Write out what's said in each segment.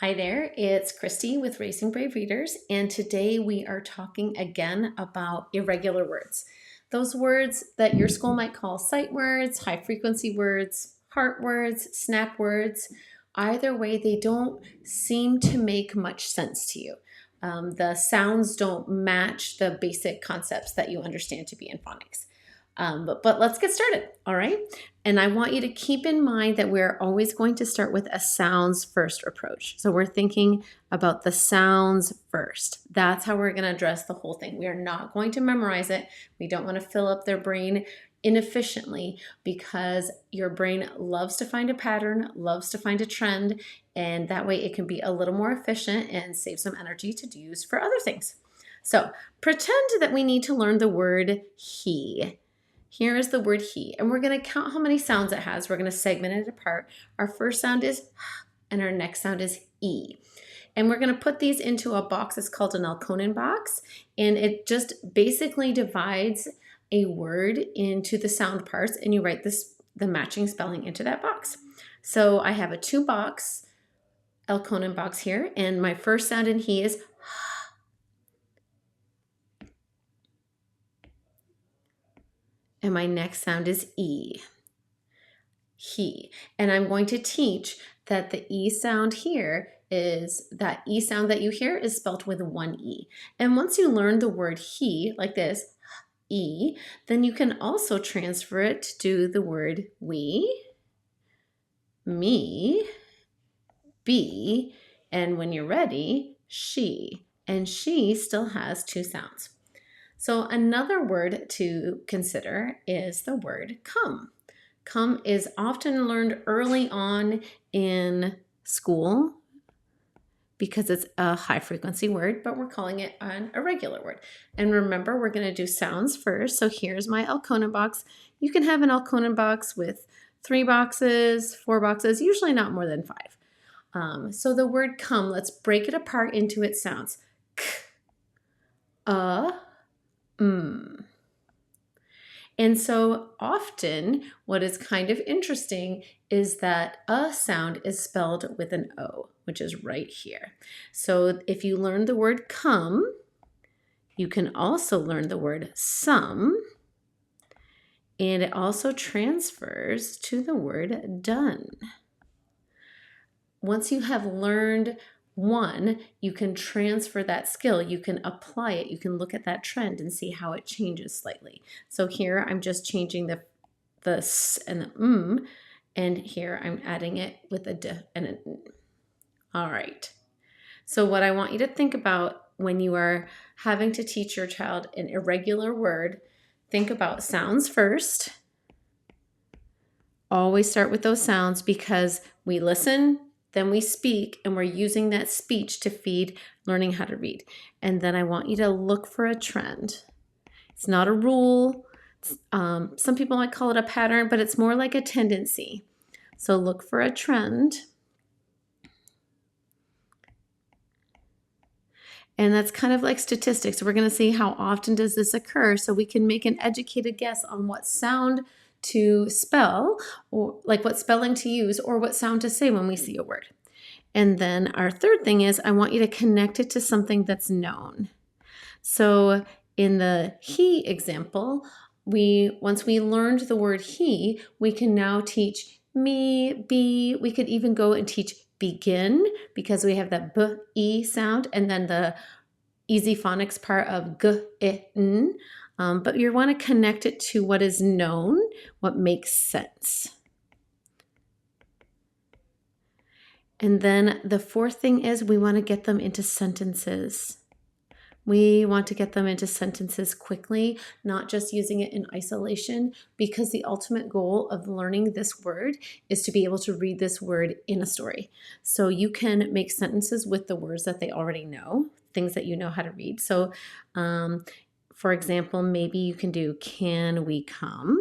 Hi there, it's Christy with Raising Brave Readers, and today we are talking again about irregular words. Those words that your school might call sight words, high frequency words, heart words, snap words. Either way, they don't seem to make much sense to you. The sounds don't match the basic concepts that you understand to be in phonics. But let's get started, all right? And I want you to keep in mind that we're always going to start with a sounds first approach. So we're thinking about the sounds first. That's how we're going to address the whole thing. We are not going to memorize it. We don't want to fill up their brain inefficiently because your brain loves to find a pattern, loves to find a trend, and that way it can be a little more efficient and save some energy to use for other things. So pretend that we need to learn the word he. Here is the word he, and we're going to count how many sounds it has. We're going to segment it apart. Our first sound is h, and our next sound is e. And we're going to put these into a box. It's called an Alconen box, and it just basically divides a word into the sound parts, and you write the matching spelling into that box. So I have a 2-box Alconen box here, and my first sound in he is and my next sound is E, he. And I'm going to teach that the E sound here is, that E sound that you hear is spelled with one E. And once you learn the word he, like this, E, then you can also transfer it to the word we, me, be, and when you're ready, she. And she still has 2 sounds. So another word to consider is the word come. Come is often learned early on in school because it's a high frequency word, but we're calling it an irregular word. And remember, we're going to do sounds first. So here's my Alconen box. You can have an Alconen box with 3 boxes, 4 boxes, usually not more than 5. So the word come, let's break it apart into its sounds. K, And so often what is kind of interesting is that a sound is spelled with an O, which is right here. So if you learn the word come, you can also learn the word some, and it also transfers to the word done. Once you have learned one, you can transfer that skill, you can apply it, you can look at that trend and see how it changes slightly. So here I'm just changing the s and the and here I'm adding it with a d and an n. All right. So what I want you to think about when you are having to teach your child an irregular word, think about sounds first. Always start with those sounds because we listen, then we speak, and we're using that speech to feed learning how to read. And then I want you to look for a trend. It's not a rule. Some people might call it a pattern, but it's more like a tendency. So look for a trend. And that's kind of like statistics. We're going to see how often does this occur so we can make an educated guess on what sound to spell, or like what spelling to use, or what sound to say when we see a word. And then our third thing is I want you to connect it to something that's known. So in the he example, once we learned the word he, we can now teach me, be. We could even go and teach begin because we have that b-e sound and then the easy phonics part of g-i-n. But you want to connect it to what is known, what makes sense. And then the fourth thing is we want to get them into sentences. We want to get them into sentences quickly, not just using it in isolation, because the ultimate goal of learning this word is to be able to read this word in a story. So you can make sentences with the words that they already know, things that you know how to read. So for example, maybe you can do, can we come?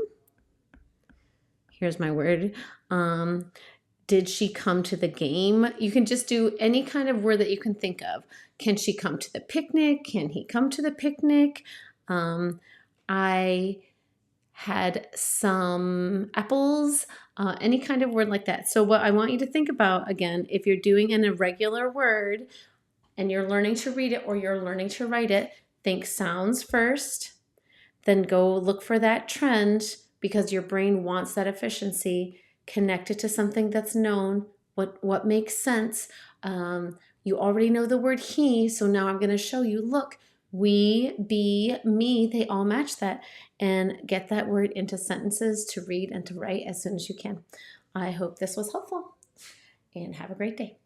Here's my word. Did she come to the game? You can just do any kind of word that you can think of. Can she come to the picnic? Can he come to the picnic? I had some apples, any kind of word like that. So what I want you to think about, again, if you're doing an irregular word and you're learning to read it or you're learning to write it, think sounds first, then go look for that trend because your brain wants that efficiency. Connect it to something that's known, what makes sense. You already know the word he, so now I'm going to show you, look, we, be, me, they all match that. And get that word into sentences to read and to write as soon as you can. I hope this was helpful and have a great day.